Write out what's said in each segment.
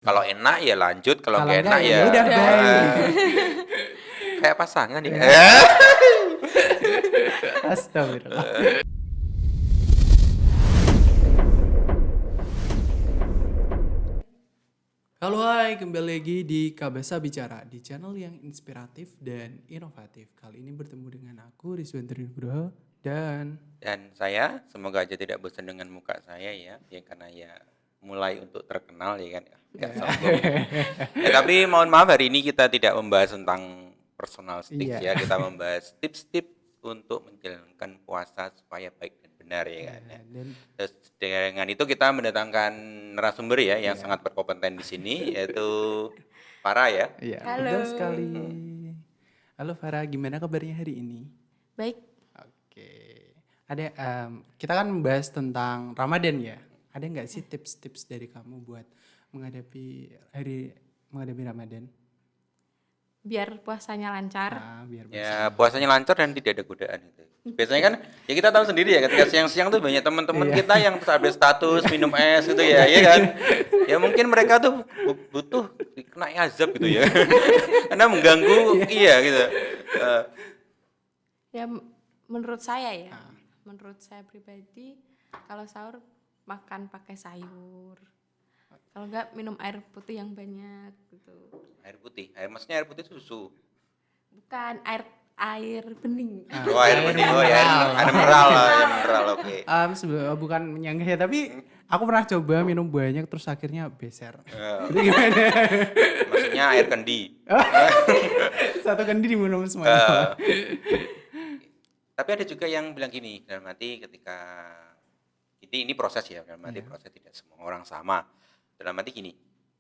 Kalau enak ya lanjut, kalau Kalau nggak enggak enak ya ya udah bye. kayak pasangan ya. Astagfirullah. Halo hai, kembali lagi di Kabasa Bicara, di channel yang inspiratif dan inovatif. Kali ini bertemu dengan aku, Rizwan Trinugroho, dan Dan saya semoga aja tidak bosan dengan muka saya ya karena ya mulai untuk terkenal ya kan, nggak sombong. Tapi mohon maaf hari ini kita tidak membahas tentang personal tips ya, iya. kita membahas tips-tips untuk menjalankan puasa supaya baik dan benar ya kan. Ya. Dan Terus dengan itu kita mendatangkan narasumber ya yang Iya. sangat berkompeten di sini yaitu Farah ya. iya, Halo. betul sekali. Halo Farah, gimana kabarnya hari ini? Baik, Oke. Kita kan membahas tentang Ramadan ya. Ada nggak sih tips-tips dari kamu buat menghadapi Ramadan? biar puasanya lancar. Biar Ya puasanya lancar dan tidak ada godaan itu. Biasanya kan ya kita tahu sendiri ya ketika siang-siang tuh banyak teman-teman Iya. kita yang terus update status minum es gitu ya, ya kan? Ya mungkin mereka tuh butuh kena azab gitu ya. Karena mengganggu iya gitu. Eh, Ya menurut saya ya, menurut saya pribadi kalau sahur makan pakai sayur. Kalau enggak minum air putih yang banyak gitu. air putih. Maksudnya air putih itu susu. Bukan air bening. Oh, air bening. Oh ya, air mineral lah, air mineral. Oke. Bukan menyanggah tapi aku pernah coba minum banyak terus akhirnya beser. Eh, Itu gimana? maksudnya air kendi. Satu kendi diminum Eh, semuanya. tapi ada juga yang bilang gini, dalam arti ketika ini proses ya, dalam arti proses tidak semua orang sama. Dalam arti gini,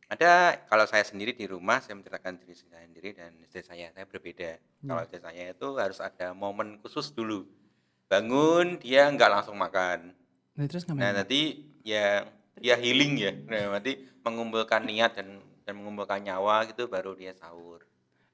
ada kalau saya sendiri di rumah saya menceritakan diri saya sendiri dan istri saya berbeda. Kalau istri saya itu harus ada momen khusus dulu. Bangun dia nggak langsung makan. Nah, terus Nah ngapain? nanti ya dia healing ya, nah, nanti mengumpulkan niat dan mengumpulkan nyawa gitu baru dia sahur.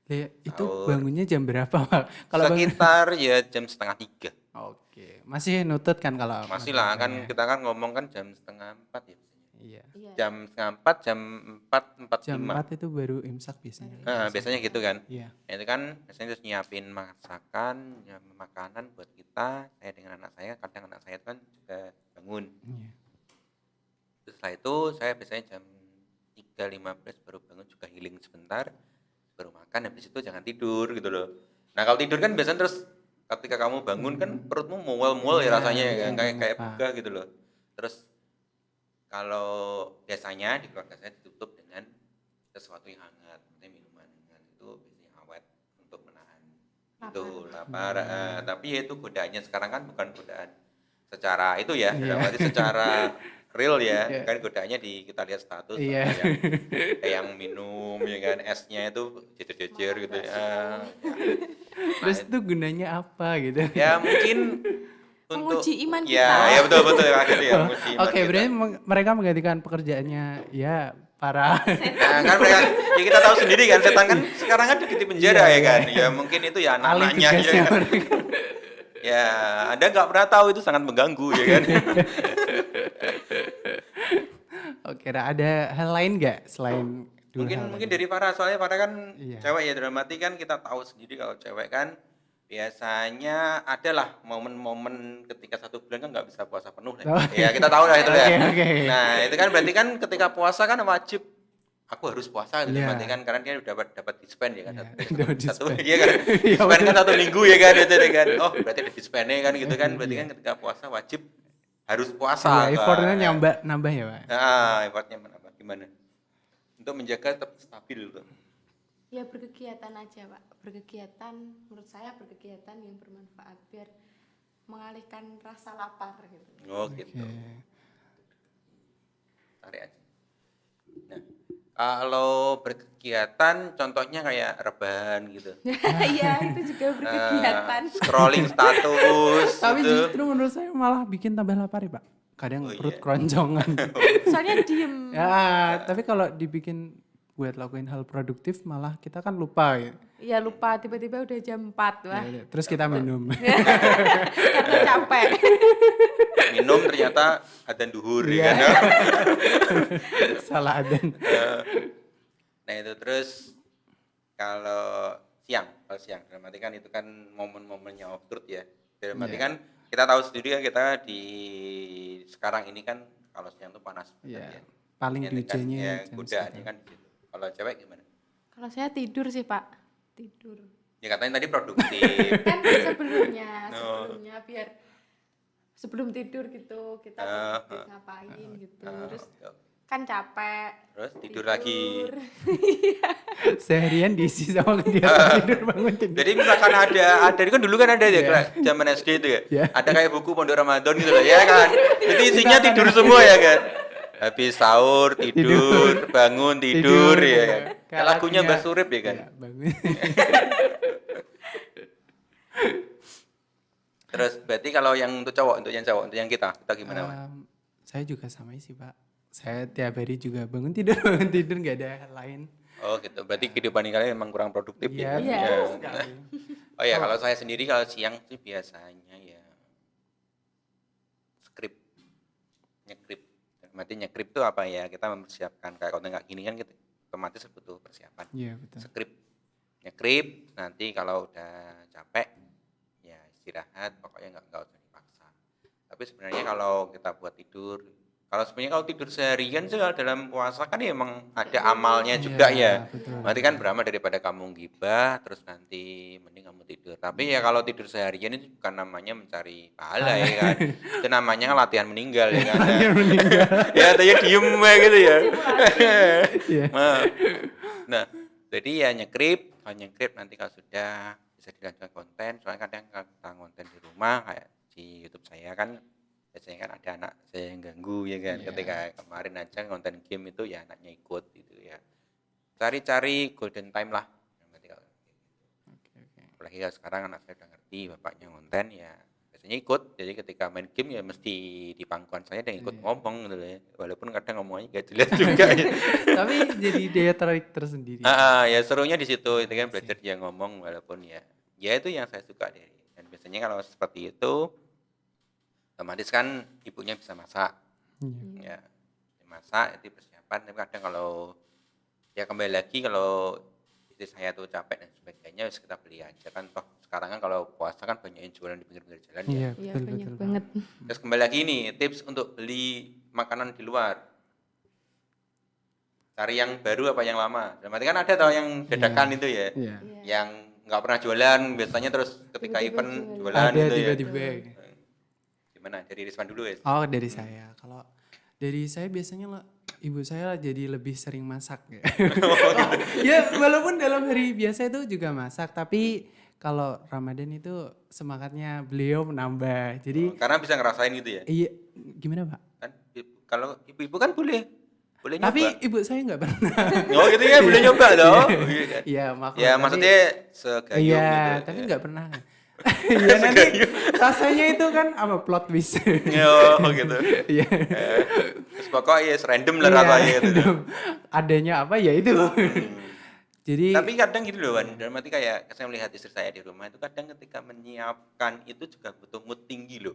Itu Sahur. bangunnya jam berapa, Pak? Kalau bangun Sekitar ya jam 2:30. Oke, masih nutut kan kalau Masih lah kan kita kan ngomong kan jam 3:30 ya biasanya. Iya. Iya. Jam 3:30, jam 4:45. Jam 4 itu baru imsak biasanya. Nah, biasanya gitu kan. Iya. Nah, itu kan biasanya terus nyiapin masakan, nyiapin makanan buat kita. Saya dengan anak saya, kadang anak saya kan juga bangun. Iya. Terus setelah itu saya biasanya jam 3:15 baru bangun juga healing sebentar. Baru makan, habis itu jangan tidur gitu loh. Nah, kalau tidur kan biasanya terus ketika kamu bangun kan perutmu mual-mual ya rasanya ya kan, kayak buka gitu loh. Terus kalau biasanya di keluarga saya ditutup dengan sesuatu yang hangat, maksudnya minuman hangat itu biasanya awet untuk menahan itu lapar. Tapi ya itu godaannya sekarang kan bukan godaan secara itu ya, dalam arti secara real ya, kan godaannya kita lihat status Iya. kayak yang minum ya kan esnya itu jejer-jejer gitu ya. Terus itu gunanya apa gitu? Ya mungkin untuk Menguji iman ya, kita. ya betul gitu ya, menguji iman Oke, kita. berarti mereka menggantikan pekerjaannya ya para Nah, kan mereka ya kita tahu sendiri kan setan kan sekarang kan di penjara ya kan. Ya mungkin itu ya alih anak-anaknya ya tugasnya kan. mereka. Ya, Anda nggak pernah tahu itu sangat mengganggu ya kan. Oke, nah ada hal lain nggak selain dua hal Mungkin tadi? dari Farah, soalnya Farah kan Iya. cewek ya, dalam arti kan kita tahu sendiri kalau cewek kan biasanya adalah momen-momen ketika 1 bulan kan nggak bisa puasa penuh ya. Oh. Ya kita tahu lah itu ya. Oke. Nah itu kan berarti kan ketika puasa kan wajib aku harus puasa gitu. Iya. Berarti kan karena dia udah dapat dispen ya kan. Iya, dapat Satu dispen. iya kan. Iya, Dispen kan betul. 1 minggu ya kan itu ya kan. Oh berarti ada dispennya kan gitu kan. Berarti kan ketika puasa wajib harus puasa. Iya, effortnya nambah ya, Pak. Nah, effortnya apa gimana? Untuk menjaga tetap stabil tuh. Ya berkegiatan aja, Pak. Berkegiatan menurut saya berkegiatan yang bermanfaat biar mengalihkan rasa lapar gitu. Oh gitu. Oke. Tarik aja. Nah, kalau berkegiatan contohnya kayak rebahan gitu. Iya, itu juga berkegiatan. Scrolling status Tapi gitu. justru menurut saya malah bikin tambah lapar ya, Pak. Kadang Oh, perut iya. keroncongan. Soalnya diem. Ya, tapi kalau dibikin buat lakuin hal produktif malah kita kan lupa ya. Iya lupa tiba-tiba udah jam 4 wah. Ya, terus kita minum. Karena capek. Minum ternyata adzan duhur Iya. ya kan. Salah adzan. Nah itu terus kalau siang dalam arti kan itu kan momen-momennya off truth ya. Dalam arti kan kita tahu sendiri kan kita di sekarang ini kan kalau siang tuh panas Iya. banget ya. Paling Ya, kan, diujinya ya jam godaannya segitu. kan di situ. Kalau cewek gimana? Kalau saya tidur sih Pak, tidur. Ya katanya tadi produktif. Kan sebelumnya No. biar sebelum tidur gitu kita produktif ngapain gitu. Terus kan capek. Terus tidur lagi. Seharian diisi sama kegiatan tidur bangun tidur. Jadi misalkan ada kan dulu kan ada ya kelas zaman SD itu ya. Iya. Ada kayak buku Pondok Ramadan gitu loh ya kan. Itu isinya tidur semua ya kan. Habis sahur tidur, bangun tidur ya kan. Kayak lagunya Mbah Surip ya kan. Iya, bangun. Terus berarti kalau yang untuk yang kita gimana, Mas? Saya juga sama sih Pak. Saya tiap hari juga bangun tidur nggak ada hal lain. Oh gitu. Berarti kehidupan kalian memang kurang produktif ya. Iya, Iya. betul sekali. Oh ya, kalau saya sendiri kalau siang sih biasanya ya nyekrip. Berarti nyekrip itu apa ya? Kita mempersiapkan kayak konten kayak gini kan kita otomatis butuh persiapan. Iya, betul. Nyekrip, nanti kalau udah capek ya istirahat, pokoknya nggak usah dipaksa. Tapi sebenarnya kalau kita buat tidur, kalau tidur seharian sih kalau dalam puasa kan ya emang ada amalnya juga ya. Betul. Berarti kan beramal daripada kamu gibah terus nanti mending kamu tidur. Tapi ya kalau tidur seharian itu bukan namanya mencari pahala ya kan. Itu namanya latihan meninggal ya kan. Ya tanya diem aja gitu ya. Iya. Nah, jadi ya nyekrip nanti kalau sudah bisa dilanjutkan konten. Soalnya kadang kalau kita konten di rumah kayak di YouTube saya kan biasanya kan ada anak saya yang ganggu ya kan. Ketika kemarin aja konten game itu ya anaknya ikut gitu ya. Cari-cari golden time lah. Nanti kalau Oke. apalagi kalau sekarang anak saya udah ngerti bapaknya konten ya biasanya ikut. Jadi ketika main game ya mesti di pangkuan saya dan ikut ngomong gitu ya. Walaupun kadang ngomongnya gak jelas juga ya. Tapi jadi daya tarik tersendiri. Ya serunya di situ itu kan belajar dia ngomong walaupun ya itu yang saya suka dari. Dan biasanya kalau seperti itu otomatis kan ibunya bisa masak. Ya masak itu persiapan. Tapi kadang kalau ya kembali lagi kalau istri saya tuh capek dan sebagainya harus kita beli aja kan toh sekarang kan kalau puasa kan banyak yang jualan di pinggir-pinggir jalan ya. Iya, Iya betul banyak betul. banget. Terus kembali lagi nih tips untuk beli makanan di luar. Cari yang baru apa yang lama. Berarti kan ada tau yang dadakan itu ya. Iya. Yang nggak pernah jualan biasanya terus ketika Tiba-tiba event jualan. jualan Ada gitu ya. tiba-tiba. Gimana? Dari Rizwan dulu ya. Oh, dari saya. Kalau dari saya biasanya ibu saya jadi lebih sering masak ya. Ya, walaupun dalam hari biasa itu juga masak, tapi kalau Ramadan itu semangatnya beliau menambah. Jadi Karena bisa ngerasain gitu ya. iya, gimana Pak? Kan kalau ibu-ibu kan boleh nyoba. Tapi ibu saya nggak pernah. Oh gitu ya, boleh nyoba dong. Iya kan? Iya, maklum. Ya tapi- maksudnya segayung iya, gitu. tapi nggak pernah. Iya, nanti rasanya itu kan apa plot twist. Oh gitu. Iya. Terus pokoknya random lah Iya, rasanya gitu. random. Adanya apa ya itu. Jadi Tapi kadang gitu loh Wan, dalam arti kayak saya melihat istri saya di rumah itu kadang ketika menyiapkan itu juga butuh mood tinggi loh.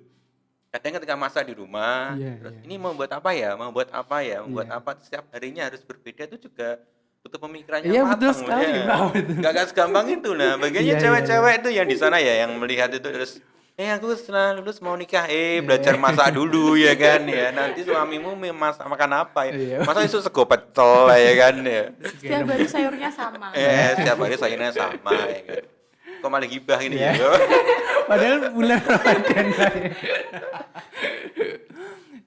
Kadang ketika masak di rumah, Iya, terus iya. ini mau buat apa ya, membuat Iya. apa, setiap harinya harus berbeda itu juga butuh pemikirannya Iya, matang. betul sekali, ya. Pak, betul. Gak segampang itu. Nah, bagiannya Iya, iya, cewek-cewek itu yang di sana ya, yang melihat itu terus, aku setelah lulus mau nikah, belajar masak dulu ya kan ya. Nanti suamimu masak makan apa ya? Iya. Masa itu sego pecel ya kan ya. Setiap hari sayurnya sama. Setiap hari sayurnya sama ya kan. Kok malah gibah ini Iya. ya? padahal bulan Ramadan lah ya.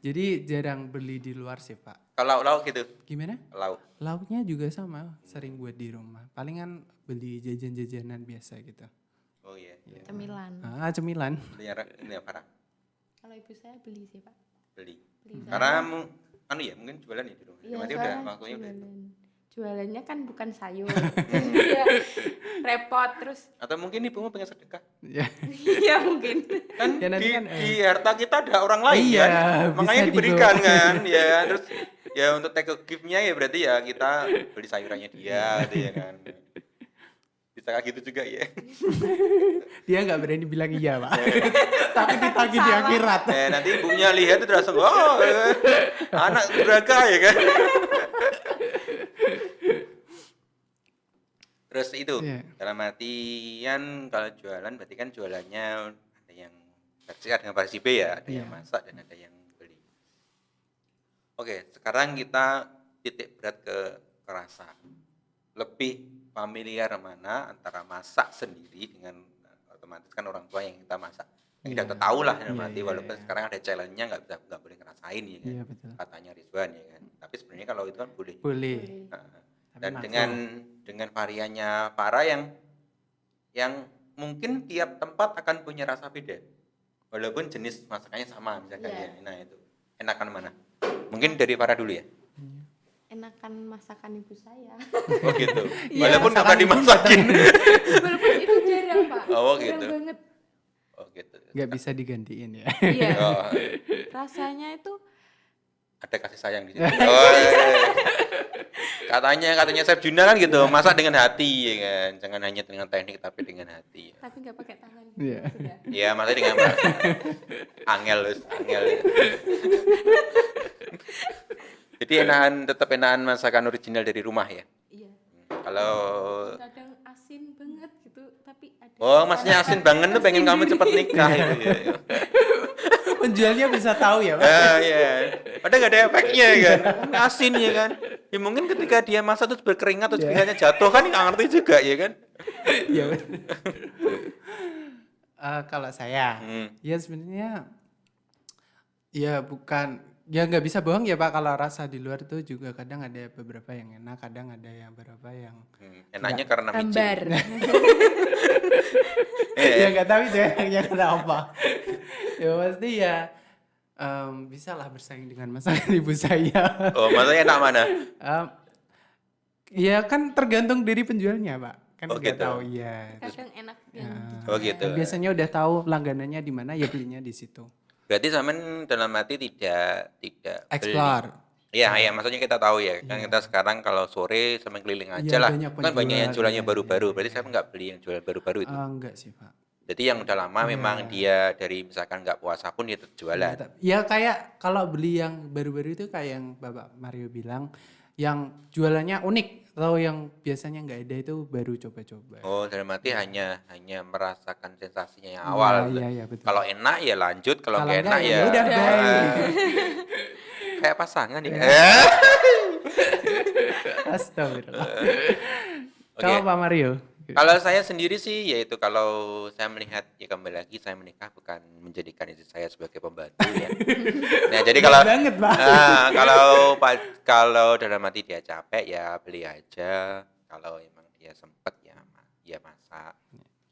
Jadi jarang beli di luar sih Pak. Kalau lauk gitu, Gimana? lauk. Lauknya juga sama, sering buat di rumah. Palingan beli jajan-jajanan biasa gitu. Oh iya. Cemilan. Cemilan. Ini parah. Kalau ibu saya beli sih Pak. Beli. Beli Karena mungkin jualan ya di rumah. Iya, Berarti udah soalnya waktunya udah. jualannya kan bukan sayur. Jadi ya repot terus. Atau mungkin ibumu pengen sedekah. Ya. Iya mungkin. Kan, Ya, nanti di, kan, di harta kita ada orang lain Iya, kan. Makanya bisa diberikan dibawa. kan. Ya, terus Ya untuk take a gift-nya ya berarti ya kita beli sayurannya dia gitu ya kan. Bisa kayak gitu juga ya. Dia nggak berani bilang iya, Pak. Tapi ditagih di Salah. akhirat. Nanti ibunya lihat itu langsung oh anak durhaka ya kan. Terus itu Iya. dalam artian kalau jualan berarti kan jualannya ada yang versi A dengan versi B ya, ada yang Iya. masak dan ada yang beli. Oke, sekarang kita titik berat ke rasa. Lebih familiar mana antara masak sendiri dengan otomatis kan orang tua yang kita masak. Kita Iya. udah tahu lah dalam Iya, arti iya, walaupun iya. sekarang ada challenge-nya nggak boleh ngerasain ya kan. Iya, betul. Katanya Rizwan ya kan. Tapi sebenarnya kalau itu kan boleh. Boleh. Nah, Tapi dan makro. dengan variannya Farah yang mungkin tiap tempat akan punya rasa beda. Walaupun jenis masakannya sama misalkan Iya. ya. Nah, itu. Enakan mana? Mungkin dari Farah dulu ya. Enakan masakan ibu saya. Oh gitu. Iya. Walaupun nggak Masakan pernah ibu dimasakin. Walaupun itu jarang, Pak. Oh, Jarang gitu. banget. Oh gitu. Nggak bisa digantiin ya. Iya. Oh, Rasanya itu ada kasih sayang di situ. Oh, iya. Katanya Chef Juna kan gitu, masak dengan hati ya kan. Jangan hanya dengan teknik tapi dengan hati. tapi nggak pakai tangan. Iya. Sudah. Iya, maksudnya dengan apa? Angel. Jadi tetap enakan masakan original dari rumah ya. Iya. Kalau Kadang asin banget gitu, tapi ada. maksudnya asin banget tuh pengen kamu cepet nikah itu ya. Penjualnya bisa tahu ya, Pak. Iya. Padahal nggak ada efeknya ya kan. Asin ya kan. Ya mungkin ketika dia masak terus berkeringat terus keringatnya jatuh kan nggak ngerti juga ya kan. Iya. Kalau saya, Hmm. ya sebenarnya ya bukan, ya nggak bisa bohong ya Pak, kalau rasa di luar itu juga kadang ada beberapa yang enak, kadang ada yang beberapa yang Enaknya karena micin. Gambar. ya nggak tahu itu enaknya kenapa. Ya pasti ya bisa lah bersaing dengan masakan ibu saya. Oh, maksudnya enak mana? Em, ya kan tergantung dari penjualnya Pak, kan Oh, nggak gitu. tahu ya. Kadang enak yang Oh, gitu. Biasanya udah tahu langganannya di mana ya belinya di situ. Berarti sampean dalam hati tidak beli. Explore. Iya, maksudnya kita tahu ya. Kan kita sekarang kalau sore sama keliling aja Iya, lah. banyak Kan banyak yang penjual, jualannya iya, baru-baru. iya, Berarti saya nggak beli yang jualan baru-baru itu. Enggak sih Pak. Jadi yang udah lama memang dia dari misalkan nggak puasa pun dia tetap jualan. Ya kayak kalau beli yang baru-baru itu kayak yang Bapak Mario bilang, yang jualannya unik atau yang biasanya nggak ada itu baru coba-coba. Oh, dalam arti hanya merasakan sensasinya yang awal. Iya, iya, betul. Kalau enak ya lanjut, kalau Kalau nggak enak enggak, ya ya udah, bye. kayak pasangan ya. Astagfirullah. Oke. Kalau Pak Mario? Kalau saya sendiri sih yaitu kalau saya melihat ya kembali lagi saya menikah bukan menjadikan istri saya sebagai pembantu ya. Nah, jadi kalau banget, Pak. kalau dalam hati dia capek ya beli aja. Kalau emang dia sempet ya masak.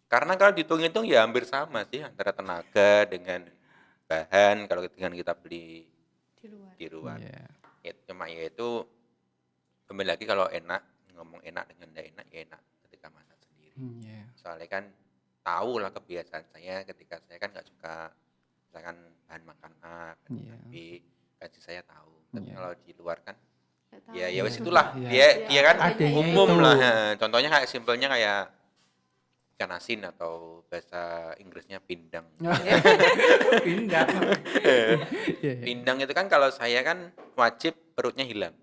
Karena kalau dihitung-hitung ya hampir sama sih antara tenaga dengan bahan kalau dengan kita beli di luar. di luar. Iya. Ya, cuma ya itu kembali lagi kalau ngomong enak dengan tidak enak ya enak ketika masak sendiri. Iya. Soalnya kan tahu lah kebiasaan saya ketika saya kan nggak suka misalkan bahan makan A, bahan Iya. makan B, kan sih saya tahu. Tapi Iya. kalau di luar kan Nggak tahu. ya wes itulah Iya. dia kan Adanya umum itu. lah. Contohnya kayak simpelnya kayak ikan asin atau bahasa Inggrisnya pindang. Pindah. Iya. Pindang itu kan kalau saya kan wajib perutnya hilang.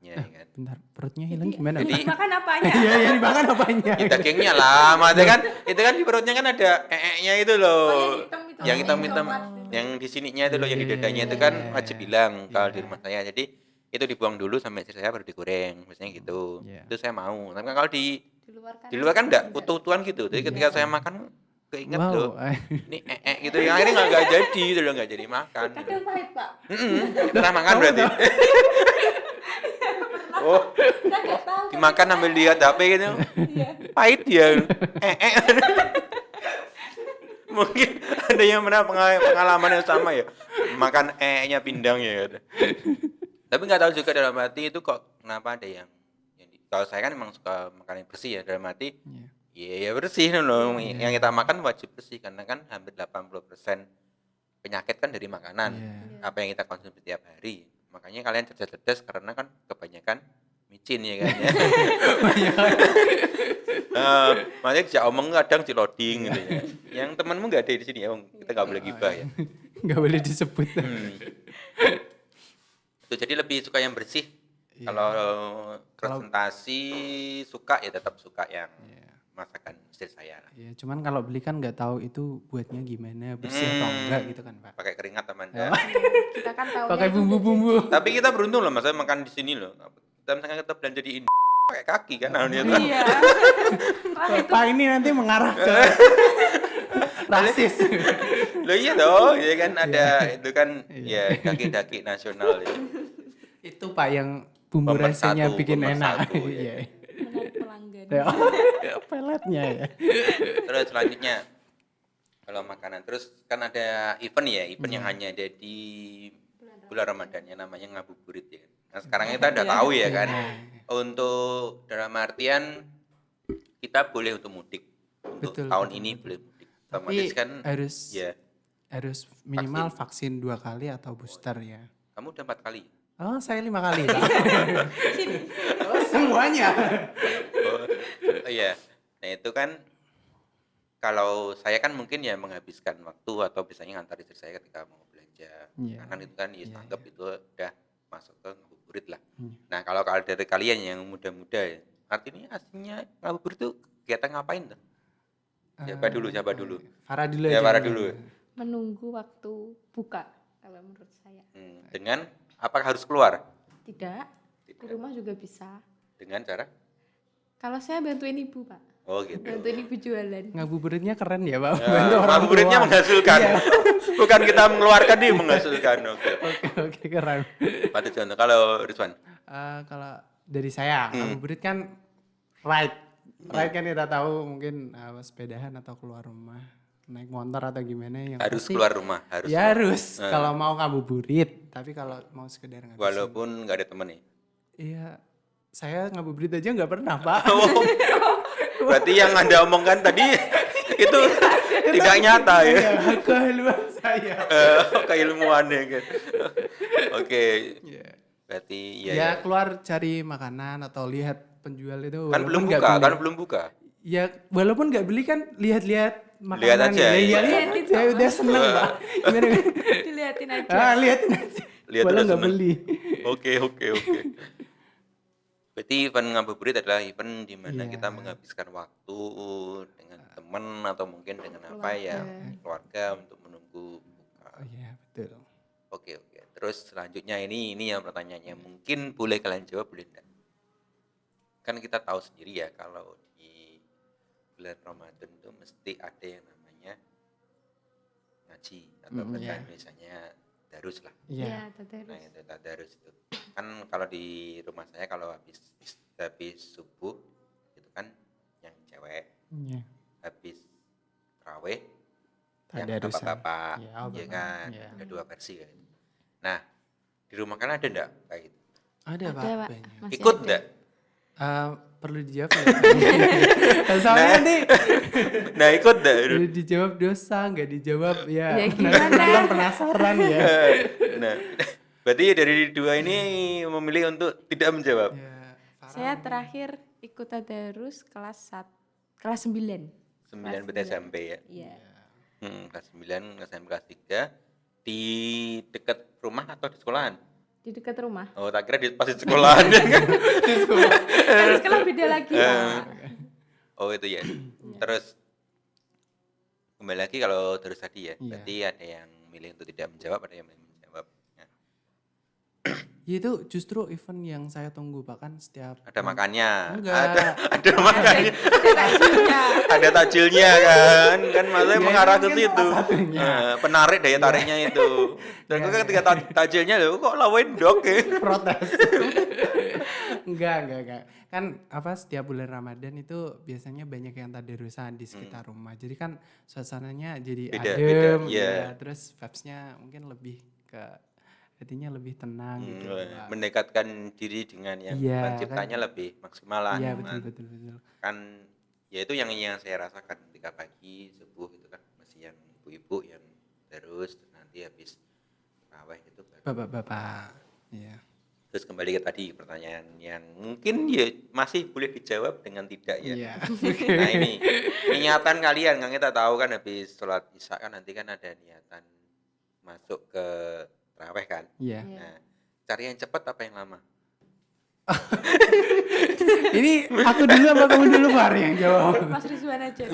Iya. Ya kan. Bentar, perutnya hilang gimana? Jadi- Pak? Makan apanya? Iya, yang dimakan apanya? Ya, dagingnya lah, maksudnya kan itu kan di perutnya kan ada ee-nya itu loh. Oh, yang hitam itu. Yang hitam-hitam, Coklat itu. yang di sininya itu loh, yang di Iya, dadanya iya, itu kan iya, wajib iya. hilang kalau di Iya. rumah saya. Jadi itu dibuang dulu sampai istri saya baru digoreng, biasanya gitu. Iya. Itu saya mau. Tapi kalau Di luar kan enggak utuh-utuhan gitu. Jadi ketika saya makan keinget Wow. loh, ini gitu. Yang akhirnya nggak jadi itu loh, nggak jadi makan. Gitu. Kadang pahit, Pak. Pernah makan berarti? Oh, Saya nggak tahu. dimakan sambil lihat HP gitu. Iya. Pahit dia. Mungkin ada yang pernah pengalaman yang sama ya. Makan nya pindang ya. Gitu. Tapi nggak tahu juga dalam hati itu kok kenapa ada kalau saya kan memang suka makan yang bersih ya dalam hati. Iya. Ya bersih loh. Yang kita makan wajib bersih karena kan hampir 80% penyakit kan dari makanan. Iya. Apa yang kita konsumsi setiap hari. makanya kalian cerdas-cerdas karena kan kebanyakan micin ya kan ya. Makanya dijak omong kadang ciloding gitu ya. Yang temanmu nggak ada di sini ya, kita nggak boleh gibah ya. Nggak boleh disebut. Itu jadi lebih suka yang bersih. Iya. Kalau presentasi suka ya tetap suka yang Iya. masakan istri saya. Ya, cuman kalau beli kan nggak tahu itu buatnya gimana, bersih atau enggak gitu kan, Pak. Pakai keringat Amanda. Kita kan tahu Pakai bumbu-bumbu. Tapi kita beruntung loh, masa makan di sini loh. Kita misalnya kita belanja di Indo pakai kaki kan, namanya tuh. Iya. Wah, itu Pak ini nanti mengarah ke rasis. Loh iya dong, ya kan ada itu kan ya daki-daki nasional ya. Itu Pak yang bumbu Pemersatu, rasanya bikin enak. pemersatu, ya. Iya. menarik pelanggan. Peletnya ya. Terus selanjutnya kalau makanan terus kan ada event ya, event yang hanya ada di bulan Ramadan yang namanya ngabuburit ya. Nah sekarang kita udah tahu ya kan, untuk dalam artian kita boleh untuk mudik, untuk Betul, tahun betul, ini betul. boleh mudik. Tapi Otomatis kan harus ya harus minimal vaksin 2 kali atau booster ya. kamu udah 4 kali. Oh, saya 5 kali. Pak. Oh, semuanya. Oh iya, nah itu kan kalau saya kan mungkin ya menghabiskan waktu atau biasanya ngantar istri saya ketika mau belanja Iya. makanan itu kan ya Iya, anggap itu udah masuk ke ngabuburit lah. Iya. Nah kalau dari kalian yang muda-muda ya, artinya aslinya ngabuburit itu kegiatan ngapain tuh? Siapa dulu? Farah dulu Ya aja. Farah dulu. Menunggu waktu buka kalau menurut saya. Dengan apakah harus keluar? Tidak. Di rumah juga bisa. Dengan cara? Kalau saya bantuin ibu, Pak. Oh gitu. Bantuin ibu jualan. Ngabuburitnya keren ya, Pak. Ya, Bantu orang ngabuburitnya tua. menghasilkan. Bukan kita mengeluarkan, dia menghasilkan. Oke. Oke, keren. Pada contoh kalau Rizwan. Kalau dari saya, ngabuburit kan ride. Ride kan kita tahu mungkin sepedahan atau keluar rumah, naik motor atau gimana yang Harus pasti- keluar rumah, harus. Ya harus kalau mau ngabuburit. Tapi kalau mau sekedar ngabisin. Walaupun nggak ada temen nih. Iya, saya ngabuburit aja nggak pernah, Pak. Berarti yang Anda omongkan tadi itu tidak nyata ya. Iya, kehaluan saya. Keilmuan ya kan. Oke. Iya. Berarti Ya, ya. keluar cari makanan atau lihat penjual itu. Kan walaupun belum nggak buka, beli. kan belum buka. Ya, walaupun nggak beli kan lihat-lihat makanan. Lihat aja, Ya, iya. lihat saya udah seneng, Pak. Gimana? Dilihatin aja. Lihatin aja. Lihat Walau udah nggak seneng. beli. Oke. Berarti event ngabuburit adalah event di mana Iya. kita menghabiskan waktu dengan teman atau mungkin dengan apa ya, keluarga untuk menunggu buka. Oh iya, betul. Oke. Terus selanjutnya ini yang pertanyaannya mungkin boleh kalian jawab boleh enggak? Kan kita tahu sendiri ya kalau di bulan Ramadan itu mesti ada yang namanya ngaji atau bahasa iya. Indonesianya darus lah. Iya. Iya, Nah tadarus. itu tadarus itu kan kalau di rumah saya kalau habis subuh itu kan yang cewek Iya. habis tarawih yang Tadarusan. bapak-bapak Iya, ya bapak. kan Iya. ada 2 versi kan. Nah di rumah kan ada enggak kayak gitu? Ada, Pak. Ada, Pak. Banyak. Masih Ikut ada. enggak? Perlu dijawab ya? Soalnya nanti Nah ikut enggak? udah dijawab dosa, nggak dijawab ya. Ya, nanti gimana? bilang penasaran ya. Nah berarti dari 2 ini memilih untuk tidak menjawab. Ya, Farah. Saya terakhir ikut tadarus kelas 9. 9 berarti SMP ya. Iya. Kelas 9, SMP kelas 3 di dekat rumah atau di sekolahan? Di dekat rumah. Oh, tak kira pas di sekolahan ya kan. Tapi sekolah beda lagi, Pak. Oh, itu ya. Terus kembali lagi kalau terus tadi ya. Iya. Berarti ada yang milih untuk tidak menjawab, ada yang milih menjawab. Ya. Ya, itu justru event yang saya tunggu, Pak, kan setiap Ada makannya. Enggak. Ada makannya. Takjilnya. Ada tajilnya kan. Kan maksudnya Ya, mengarah itu ke mungkin situ. salah satunya. Penarik daya tariknya itu. Dan Ya, kan ketika tajilnya loh kok lawain dok ya. protes. Enggak. Kan apa setiap bulan Ramadan itu biasanya banyak yang tadarusan di sekitar rumah. Jadi kan suasananya jadi Beda, adem, iya. ya. Terus vibes-nya mungkin lebih ke hatinya lebih tenang gitu. Pak. Mendekatkan diri dengan yang Iya, penciptanya lebih maksimal lah. Iya, Cuman betul. kan ya itu yang saya rasakan ketika pagi subuh itu kan masih yang ibu-ibu yang terus nanti habis terawih itu baru Bapak-bapak. Iya. Terus kembali ke tadi pertanyaan yang mungkin ya masih boleh dijawab dengan tidak ya. Iya. Nah ini niatan kalian kan kita tahu kan habis sholat isya kan nanti kan ada niatan masuk ke taraweh kan. Iya. Iya. Nah cari yang cepat apa yang lama? Ini aku dulu apa kamu dulu Far yang jawab? Mas Rizwan aja.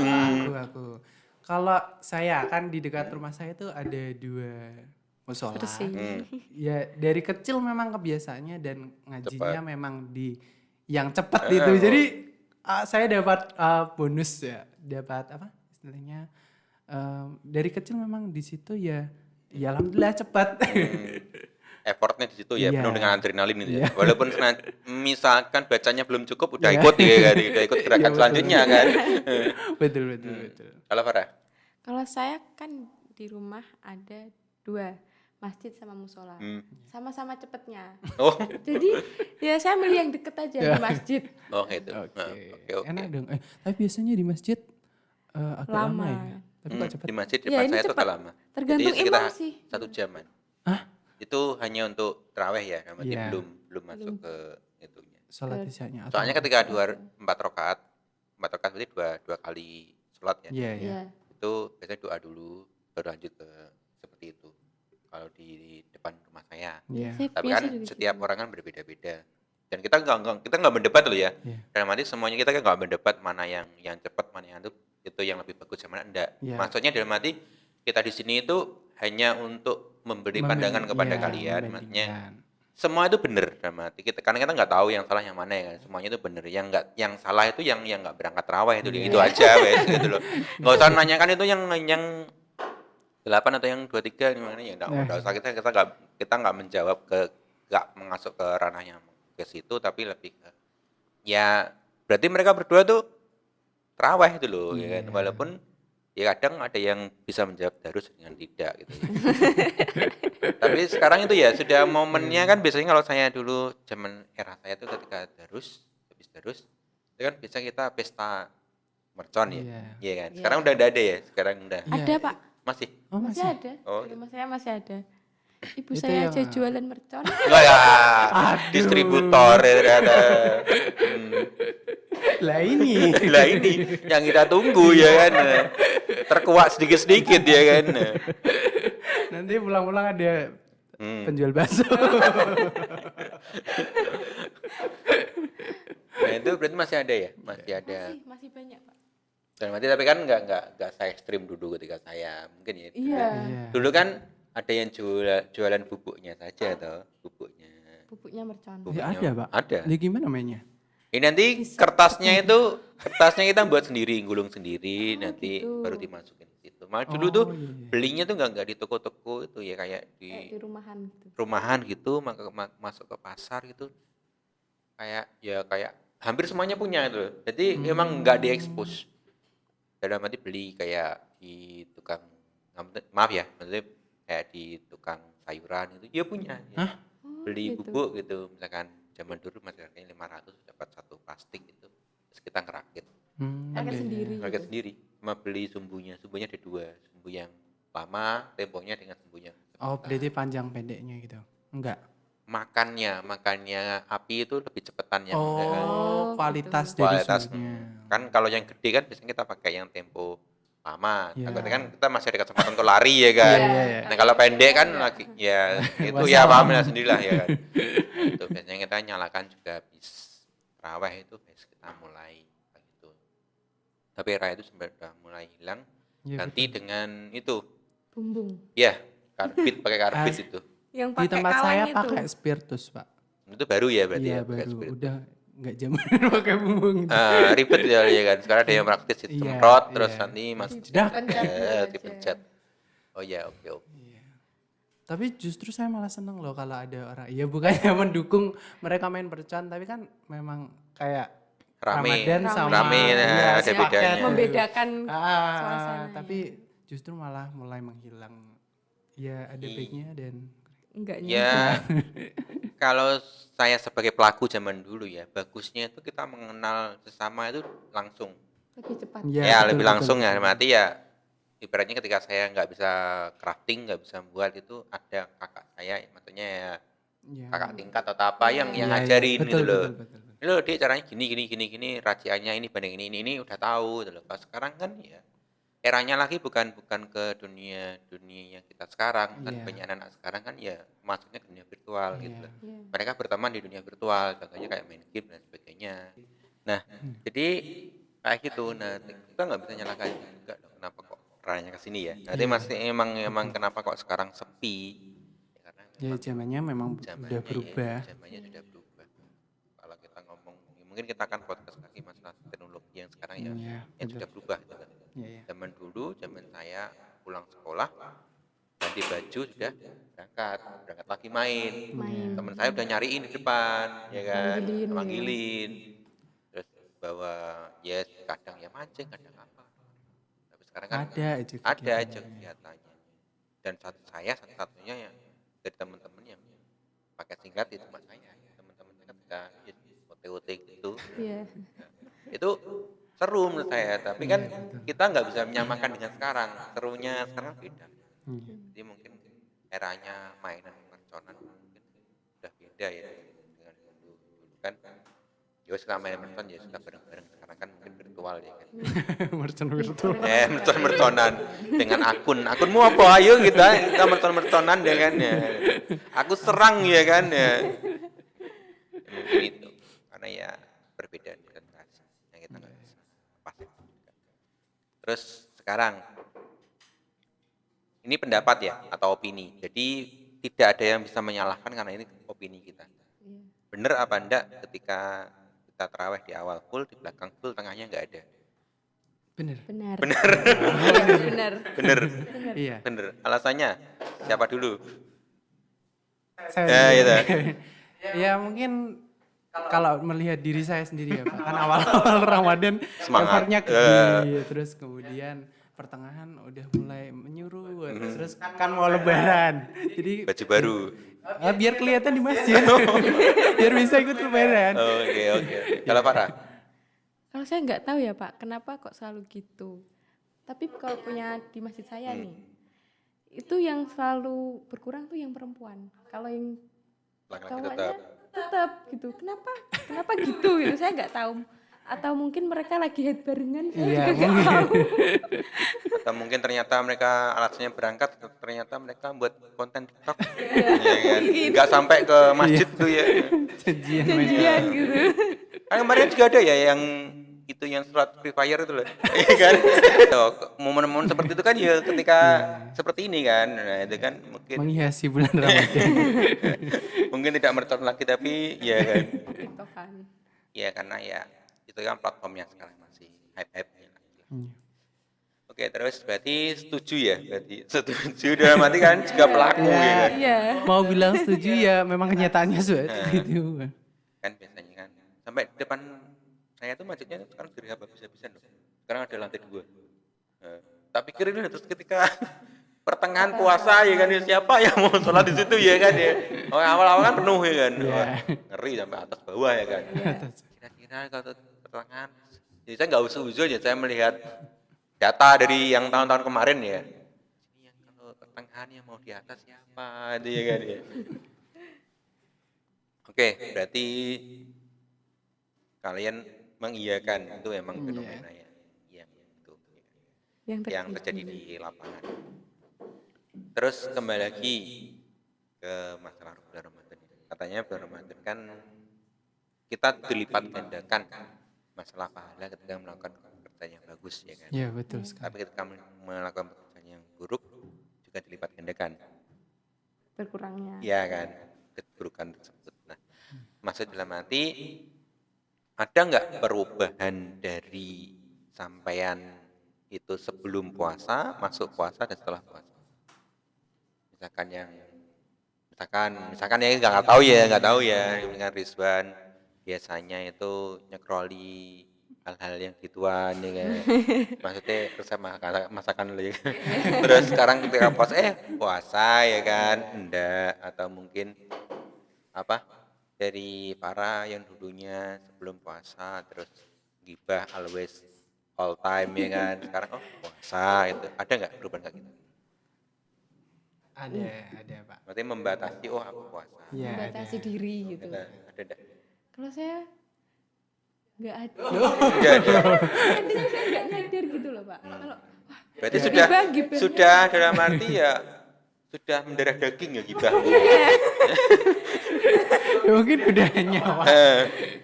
Aku. Kalau saya kan di dekat rumah saya tuh ada 2 musola. Bersih. Ya dari kecil memang kebiasaannya dan ngajinya Cepat. memang di yang cepat itu. Jadi saya dapat bonus ya, dapat apa istilahnya dari kecil memang di situ ya alhamdulillah cepat. Effortnya di situ ya Iya. penuh dengan adrenalin itu Iya. ya. Walaupun misalkan bacanya belum cukup udah Iya. ikut ya kan, udah ikut gerakan Iya, betul. selanjutnya kan. betul. Kalau Farah? Kalau saya kan di rumah ada 2, masjid sama musola. Sama-sama cepetnya. Oh, Jadi ya saya milih yang deket aja di masjid. oh gitu. Oke. Nah, oke. Enak dong. Tapi biasanya di masjid agak lama, Lama. ya. Tapi kok cepat? Di masjid Ya, depan ini saya itu cepat. agak lama. Tergantung Jadi sekitar imam sih. 1 jaman. Hah? Itu hanya untuk taraweh ya, berarti Iya. belum masuk ke itunya. Sholat isyanya. atau- Soalnya ketika 4 rakaat berarti dua kali sholat ya. Iya. Iya. Itu biasanya doa dulu baru lanjut ke seperti itu. Kalau di depan rumah saya. Iya. Saya Tapi biasa kan juga setiap gitu. orang kan berbeda-beda. Dan kita nggak mendebat loh ya. Iya. Dalam arti semuanya kita kan nggak mendebat mana yang cepat, mana yang itu yang lebih bagus, yang mana enggak. Iya. Maksudnya dalam arti kita di sini itu hanya untuk memberi pandangan kepada kalian. Maksudnya membandingkan. semua itu benar dalam arti kita, karena kita nggak tahu yang salah yang mana ya kan. Semuanya itu benar. Yang salah itu yang nggak berangkat tarawih itu, Iya. itu aja wes gitu loh. Nggak usah nanyakan itu yang 8 atau yang 23 gimana ya, nggak usah, kita nggak menjawab nggak masuk ke ranahnya ke situ, tapi lebih ke ya berarti mereka berdua tuh tarawih itu loh ya kan, walaupun ya kadang ada yang bisa menjawab darus dengan tidak gitu ya. Tapi sekarang itu ya sudah momennya kan, biasanya kalau saya dulu zaman era saya tuh ketika habis darus itu kan biasa kita pesta mercon ya. Iya. Iya kan. Sekarang udah ada ya, sekarang udah. Ada Pak, Masih. Oh masih masih? ada. Oh. Di rumah saya masih ada. Ibu Itu saya yang- aja jualan mercon. Enggak ya. Distributor ya ternyata. Lah ini. Lah ini yang kita tunggu ya kan. Terkuak sedikit-sedikit ya kan. Nanti pulang-pulang ada penjual bakso. Nah itu berarti masih ada ya? Masih ada. Masih banyak Pak. Dan berarti tapi kan nggak saya ekstrim dulu ketika saya mungkin ya. Iya. Iya. Dulu kan ada yang jualan bubuknya saja atau bubuknya. Bubuknya mercon. Ya ada pak. Ada. Ya gimana mainnya? Ini nanti kertasnya kita buat sendiri, gulung sendiri, nanti gitu. baru dimasukin ke situ. Malah dulu tuh iya, iya. belinya tuh nggak di toko-toko itu ya, kayak Kayak di di rumahan gitu. rumahan gitu, masuk ke pasar gitu. Kayak hampir semuanya punya itu. Jadi emang nggak diekspos. Dalam arti beli kayak di tukang, maaf ya, maksudnya kayak di tukang sayuran itu dia punya. Ya. Hah? Beli gitu. bubuk gitu, misalkan zaman dulu masih harganya 500 dapat 1 plastik itu. Terus kita ngerakit Rakit iya. sendiri. sendiri. Sama beli sumbunya ada 2, sumbu yang lama temponya dengan sumbunya. Oh berarti panjang pendeknya gitu? Enggak. Makannya api itu lebih cepetan yang Oh kualitas gitu. dari kualitas. sumbernya. Kan kalau yang gede kan biasanya kita pakai yang tempo lama. Iya. Berarti kan kita masih ada kesempatan untuk lari ya kan. Iya, iya. Nah kalau pendek kan lagi ya itu ya paham lah sendirilah ya kan. Itu biasanya kita nyalakan juga habis raweh itu biasa kita mulai gitu. Tapi era itu sudah mulai hilang. Iya, Ganti dengan itu Bumbung. ya karbit, pakai karbit itu. Yang Di pakai tempat saya kaleng itu. pakai spiritus pak. Itu baru ya berarti Iya ya pakai baru. spirit. Udah nggak zaman pakai bumbung. Ribet ya kan. Sekarang ada yang praktis itu Iya, semprot terus iya. nanti masuk Dah. dipencet. Oh ya, oke. Tapi justru saya malah seneng loh kalau ada orang. Ya bukannya mendukung mereka main percon, tapi kan memang kayak Rame. Ramadan sama Rame, nah, iya, ada sepaket bedanya. gitu. Membedakan Ah, suasananya. tapi justru malah mulai menghilang. Ya ada baiknya dan enggaknya. Ya, kalau saya sebagai pelaku zaman dulu ya, bagusnya itu kita mengenal sesama itu langsung. Lebih cepat. ya, Ya, betul, lebih betul, langsung ya. betul. Berarti ya, ibaratnya ketika saya nggak bisa crafting, nggak bisa buat itu, ada kakak saya, maksudnya ya Ya. kakak tingkat atau apa yang Iya, iya. ngajarin Betul, gitu loh. betul, betul, betul. Ini loh Dik, caranya gini, raciannya ini banding ini udah tahu gitu loh. Kalau sekarang kan ya eranya lagi bukan ke dunia dunia yang kita sekarang kan, Iya, banyak anak sekarang kan ya masuknya ke dunia virtual gitu iya. loh. Iya. Mereka berteman di dunia virtual, contohnya kayak main game dan sebagainya. Nah, jadi kayak gitu. Nah, kita nggak bisa nyalakan juga dong, kenapa kok ranahnya ke sini ya. Nanti Iya, masih emang kenapa kok sekarang sepi? Ya, karena ya memang zamannya memang udah zamannya berubah. zamannya sudah berubah. Kalau kita ngomong, ya mungkin kita akan podcast lagi masalah teknologi yang sekarang ya, Iya, yang betul. sudah berubah gitu kan. Iya, iya. Zaman dulu, zaman saya pulang sekolah, ganti baju sudah berangkat lagi main. Main. Teman saya udah nyariin di depan, ya kan, Manggilin, ya. manggilin, terus bawa yes, kadang ya mancing, kadang apa. Tapi sekarang kan Ada aja ada aja kegiatannya. kegiatannya. Dan saya satu-satunya yang dari teman-teman yang pakai singkat itu cuma saya. Teman-teman ketika OT-OT gitu, Iya. itu seru menurut saya. Tapi kan kita nggak bisa menyamakan dengan sekarang. Serunya sekarang beda. Iya. Jadi mungkin eranya mainan merconan mungkin udah beda ya dengan dulu. Dulu kan ya suka main mercon ya suka bareng-bareng. Sekarang kan mungkin virtual ya kan. Merchant virtual. Mercon-merconan dengan akunmu apa, ayo kita mercon-merconan ya kan ya. Aku serang ya kan ya. Ya mungkin itu karena ya perbedaan generasi yang kita nggak bisa pasti. Terus sekarang ini pendapat ya atau opini, jadi tidak ada yang bisa menyalahkan karena ini opini kita. Iya. Bener apa enggak ketika kita terawih di awal full, di belakang full, tengahnya nggak ada? Bener. Benar. Bener. Iya, benar. Bener. Iya. Bener. Alasannya siapa dulu? Saya Ya, sendiri. gitu. Ya mungkin kalau melihat diri saya sendiri ya Pak, kan awal-awal Ramadan Semangat. effortnya gede, terus kemudian pertengahan udah mulai menyurut, terus kan mau lebaran, jadi Baju baru. biar kelihatan di masjid, biar bisa ikut lebaran. Oke, oke. Kalau Farah? Kalau saya nggak tahu ya Pak, kenapa kok selalu gitu. Tapi kalau punya di masjid saya nih, itu yang selalu berkurang tuh yang perempuan. Kalau yang Laki-laki cowoknya tetap. tetap gitu. Kenapa gitu gitu? Saya nggak tahu. Atau mungkin mereka lagi head barengan. Saya Iya, juga nggak mungkin. tahu. Atau mungkin ternyata mereka alasannya berangkat, ternyata mereka buat konten TikTok. Iya kan? Nggak sampai ke masjid tuh ya. Janjian Janjian gitu. Kan kemarin juga ada ya yang itu yang surat Free Fire itu loh. Iya kan? Tuh, momen-momen seperti itu kan ya ketika seperti ini kan. Nah, itu kan mungkin menghiasi bulan Ramadan. mungkin tidak merton lagi tapi ya kan. TikTokan. Ya karena ya itu kan platformnya sekarang masih hype-hype-nya lagi. Iya. Oke, terus berarti setuju ya? Berarti setuju dalam arti kan juga pelaku ya kan? Iya. Mau bilang setuju ya memang kenyataannya seperti itu. Kan biasanya kan sampai depan saya tuh macetnya sekarang dari habis-habisan loh. Sekarang ada lantai 2. Nah, tak pikir ini terus ketika pertengahan puasa ya kan ya, siapa yang mau sholat di situ ya kan ya. Oh, awal-awal kan penuh ya kan. Wah, ngeri sampai atas bawah ya kan. Kira-kira kalau pertengahan, jadi saya nggak usah ya, saya melihat data dari yang tahun-tahun kemarin ya. Ini yang kalau pertengahan yang mau di atas siapa itu ya kan ya. Oke, berarti kalian mengiyakan itu emang fenomena yang itu yang terjadi di lapangan. Terus kembali lagi ke masalah bulan Ramadan. Katanya bulan Ramadan kan kita dilipat gandakan masalah pahala ketika melakukan pekerjaan yang bagus ya kan. Iya betul sekali. Tapi ketika melakukan pekerjaan yang buruk juga dilipat gandakan. Berkurangnya. Iya kan, keburukan tersebut. Nah, maksud dalam arti ada nggak perubahan dari sampean itu sebelum puasa, masuk puasa dan setelah puasa? Misalkan ya nggak tahu ya dengan Rizwan biasanya itu nyekroli hal-hal yang gituan ya kan. Maksudnya resep masakan dulu ya. Terus sekarang ketika puasa ya kan enggak, atau mungkin apa dari para yang dulunya sebelum puasa terus gibah always all time ya kan, sekarang puasa itu ada nggak perubahan kayak gitu? Ada Pak. Berarti membatasi, oh aku puasa. Iya, ada. Membatasi diri gitu. Ada dah. Kalau saya nggak ada. Enggak ada. Kadang saya nggak nyadar gitu loh Pak. Kalau Berarti gibah. sudah dalam arti ya sudah mendarah daging ya gibah. Ya, mungkin udah nyawa.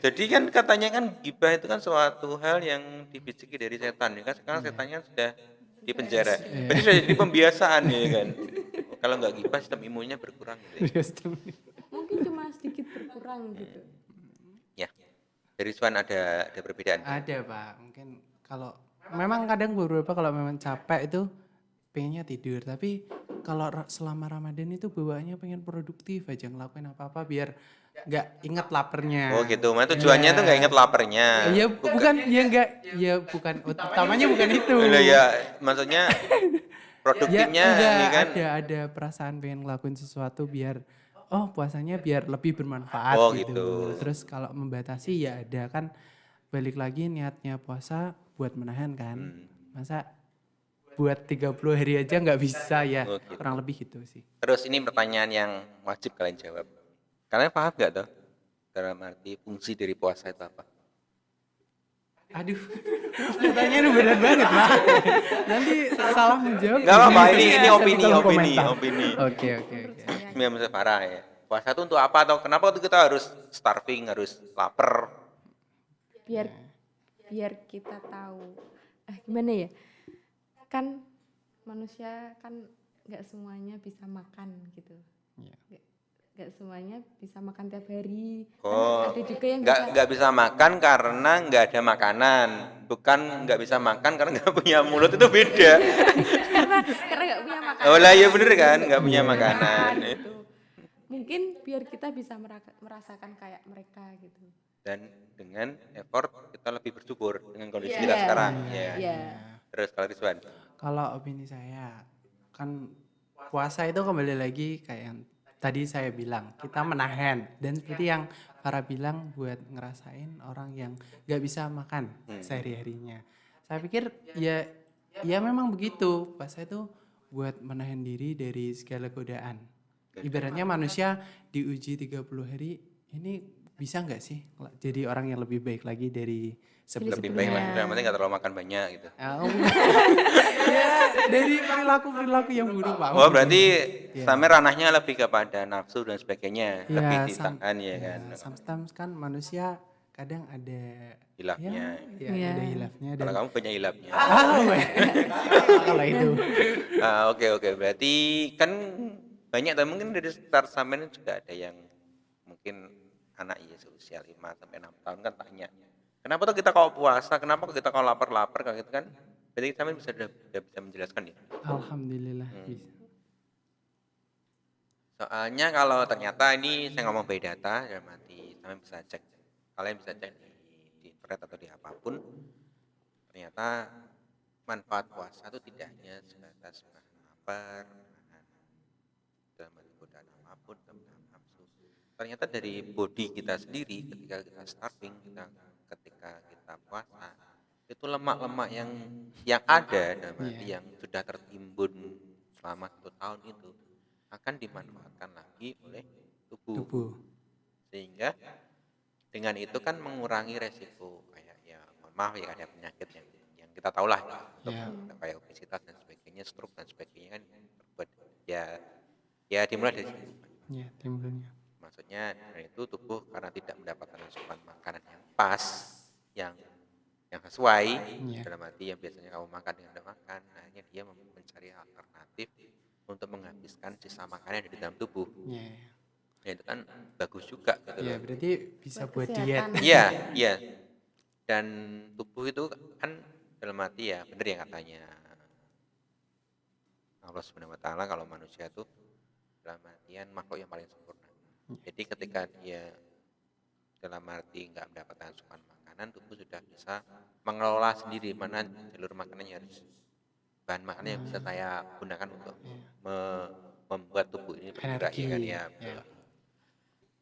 Jadi kan katanya kan gibah itu kan suatu hal yang dibisiki dari setan ya kan, sekarang setannya kan sudah di penjara. Berarti sudah jadi pembiasaan ya kan. Kalau nggak gibah sistem imunnya berkurang gitu. mungkin cuma sedikit berkurang gitu. Ya. Dari Swan ada perbedaan. Ada Pak. Mungkin kalau memang kadang beberapa kalau memang capek itu pengennya tidur, tapi kalau selama Ramadan itu bawaannya pengen produktif aja ngelakuin apa-apa biar nggak inget laparnya. Oh gitu. Mana tujuannya tuh nggak inget laparnya. Iya bukan ya enggak ya bukan utamanya bukan itu. Lah ya maksudnya produktifnya enggak, ya kan. ada perasaan pengen ngelakuin sesuatu biar puasanya biar lebih bermanfaat Oh, gitu. gitu. Terus kalau membatasi ya ada kan balik lagi niatnya puasa buat menahan kan. Masa buat 30 hari aja nggak bisa ya. Oh, gitu. Kurang lebih gitu sih. Terus ini pertanyaan yang wajib kalian jawab. Kalian paham nggak tuh? Dalam arti fungsi dari puasa itu apa? Aduh, pertanyaan berat banget lah. Nanti salah menjawab. Nggak apa-apa, ini Bisa di opini, kolom opini, komentar. opini. Oke. Ini bisa parah ya. Puasa itu untuk apa atau kenapa tuh kita harus starving, harus lapar? Biar kita tahu gimana ya, kan manusia kan nggak semuanya bisa makan gitu. Iya. Nggak semuanya bisa makan tiap hari. Oh, Kan ada juga yang nggak bisa makan karena nggak ada makanan, bukan nggak bisa makan karena nggak punya mulut, itu beda. karena nggak punya makanan. Oh lah ya bener kan, nggak punya makanan. Gitu. Mungkin biar kita bisa merasakan kayak mereka gitu. Dan dengan effort kita lebih bersyukur dengan kondisi Iya. kita sekarang. Ya. Iya. Terus kalau Rizwan, Kalau opini saya kan puasa itu kembali lagi kayak yang tadi saya bilang kita menahan dan seperti yang Farah bilang buat ngerasain orang yang nggak bisa makan sehari-harinya. Saya pikir ya memang begitu, puasa itu buat menahan diri dari segala godaan. Ibaratnya manusia diuji 30 hari ini bisa nggak sih jadi orang yang lebih baik lagi dari sebelumnya. lebih baik lah, dalam arti nggak terlalu makan banyak gitu. Ya dari perilaku yang buruk Pak. Oh berarti sampai ranahnya lebih kepada nafsu dan sebagainya, Ya, lebih ditahan ya kan. Sometimes kan manusia kadang ada Hilafnya. ya, ada hilafnya dan Kalau kamu banyak hilafnya. kalau itu Oke, berarti kan banyak, tapi mungkin dari sekitar sampean juga ada yang mungkin anak ya seusia 5 sampai 6 tahun kan tanya, kenapa tuh kita kalau puasa, kenapa kita kalau lapar kayak gitu kan? Berarti sampean udah bisa menjelaskan ya. alhamdulillah bisa. Soalnya kalau ternyata ini saya ngomong by data, dalam arti sampean bisa cek, kalian bisa cek di internet atau di apapun, ternyata manfaat puasa itu tidak hanya sebatas menahan lapar, menahan dalam arti godaan apapun, menahan nafsu. Ternyata dari body kita sendiri ketika kita starving, ketika kita puasa, itu lemak-lemak yang ada dalam arti yang sudah tertimbun selama 1 tahun itu akan dimanfaatkan lagi oleh tubuh. Sehingga dengan itu kan mengurangi resiko kayak ya mohon maaf ya ada penyakit yang kita tahu lah kayak obesitas dan sebagainya, stroke dan sebagainya kan terbuat ya dimulai dari situ. Ya timbulnya. Maksudnya dari itu tubuh karena tidak mendapatkan asupan makanan yang pas, yang sesuai dalam arti yang biasanya kamu makan dengan tidak makan, akhirnya dia mencari alternatif untuk menghabiskan sisa makanan yang ada di dalam tubuh. Ya itu kan bagus juga gitu Ya loh. berarti bisa buat kesehatan. diet. Iya. Dan tubuh itu kan dalam arti ya benar yang katanya Allah Subhanahu wa taala kalau manusia itu dalam artian makhluk yang paling sempurna. Jadi ketika dia dalam arti nggak mendapatkan asupan makanan, tubuh sudah bisa mengelola sendiri mana jalur makanannya harus bahan makanan yang bisa saya gunakan untuk membuat tubuh ini bergerak ya kan ya. Betul.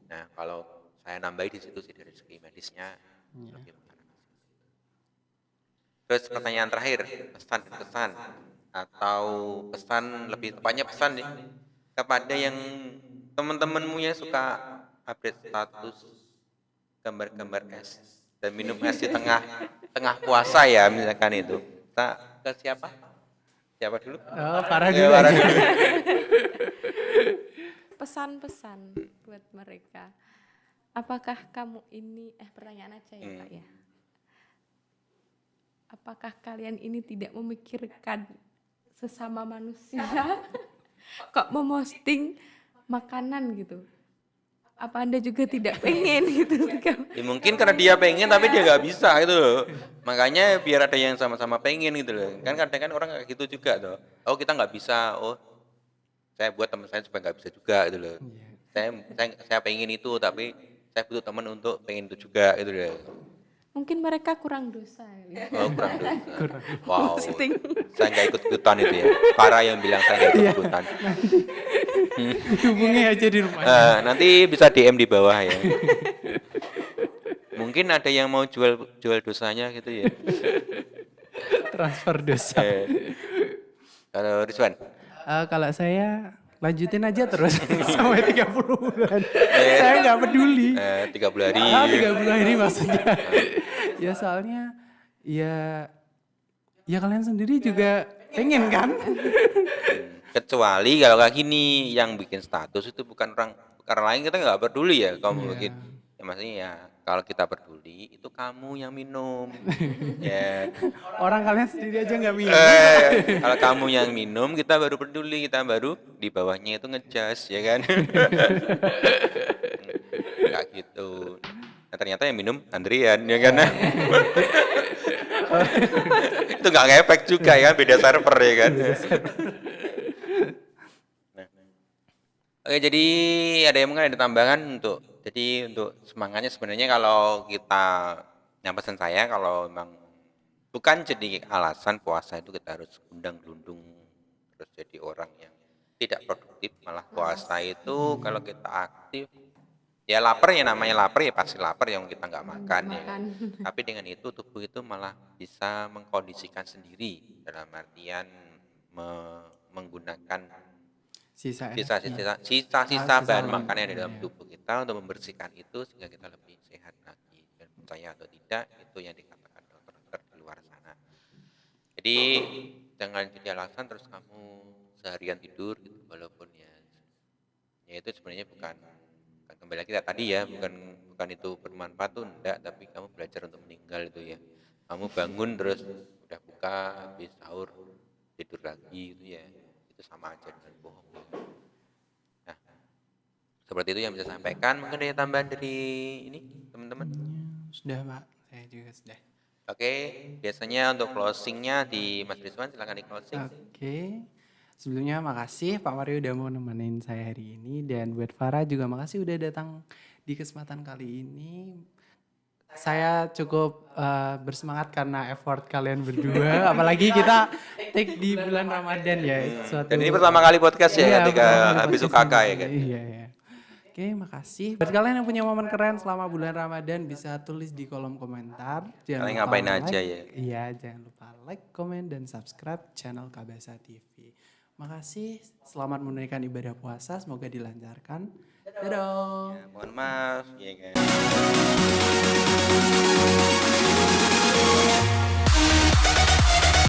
Nah kalau saya nambahi di situ sih dari segi medisnya lebih mengarah ke situ. Terus pertanyaan terakhir, pesan dan kesan atau pesan lebih tepatnya pesan nih kepada yang teman-temanmu yang suka update status gambar-gambar es dan minum es di tengah puasa ya misalkan itu. Kita ke siapa? Siapa dulu? Oh, parah Ya, dulu Farah aja. dulu. Pesan-pesan buat mereka. Apakah kamu ini, pertanyaan aja ya Pak ya. Apakah kalian ini tidak memikirkan sesama manusia? Kok memosting makanan gitu? Apa Anda juga tidak pengen gitu? Ya, mungkin karena dia pengen tapi dia nggak bisa gitu loh. Makanya biar ada yang sama-sama pengen gitu loh. Kan kadang kan orang kayak gitu juga tuh. Oh kita nggak bisa. Oh saya buat teman saya supaya nggak bisa juga gitu loh. Saya pengen itu tapi saya butuh teman untuk pengen itu juga gitu loh. Mungkin mereka kurang dosa ya. Oh kurang dosa. Wow. Posting. Saya nggak ikut-ikutan itu ya. Para yang bilang saya nggak ikut-ikutan. Hubungi aja di rumahnya. Nanti bisa DM di bawah ya. Mungkin ada yang mau jual dosanya gitu ya. Transfer dosa. Kalau Rizwan, Kalau saya lanjutin aja terus sampai 30 bulan. Saya nggak peduli. 30 hari. 30 hari maksudnya. Ya soalnya ya kalian sendiri juga pengen kan? Kecuali kalau kayak gini yang bikin status itu bukan orang lain, kita nggak peduli ya kamu bikin. Ya maksudnya ya kalau kita peduli itu kamu yang minum. Ya. Orang kalian sendiri aja nggak minum. Kalau kamu yang minum kita baru peduli, kita baru di bawahnya itu ngejas ya kan. Kayak gitu. Nah, ternyata yang minum Andrian ya kan. Itu nggak ngefek juga ya, beda server ya kan. Oke, jadi ada yang mungkin ada tambahan untuk semangatnya sebenarnya kalau kita yang pesan saya kalau memang bukan jadi alasan puasa itu kita harus undang-gelundung terus jadi orang yang tidak produktif, malah puasa itu kalau kita aktif ya lapar ya namanya lapar ya pasti lapar yang kita nggak makan ya. Tapi dengan itu tubuh itu malah bisa mengkondisikan sendiri dalam artian menggunakan sisa bahan makanan yang ada dalam tubuh kita untuk membersihkan itu sehingga kita lebih sehat lagi. Dan percaya atau tidak itu yang dikatakan dokter-dokter di luar sana. Jadi jangan jadi alasan terus kamu seharian tidur gitu walaupun ya itu sebenarnya bukan kembali lagi tadi ya bukan itu bermanfaat tuh enggak, tapi kamu belajar untuk meninggal itu ya. Kamu bangun terus udah buka habis sahur tidur lagi itu ya itu sama aja dengan bohong. Nah, seperti itu yang bisa saya sampaikan. Mungkin ada tambahan dari ini teman-teman? Sudah Pak, saya juga sudah. Oke, biasanya untuk closingnya di Mas Rizwan silakan di closing. Oke. Sebelumnya makasih Pak Mario udah mau nemenin saya hari ini, dan buat Farah juga makasih udah datang di kesempatan kali ini. Saya cukup bersemangat karena effort kalian berdua, apalagi kita take di bulan Ramadan ya. Dan ini pertama kali podcast ya Iya, ketika pertama kali habis podcast UKK ya ini. kan. Iya. Oke, makasih. Buat kalian yang punya momen keren selama bulan Ramadan bisa tulis di kolom komentar. Jangan Kalian lupa ngapain like. aja ya. Iya, jangan lupa like, komen, dan subscribe channel Kabasa TV. Makasih, selamat menunaikan ibadah puasa, semoga dilancarkan. Dadah. Ya, mohon maaf ya kan.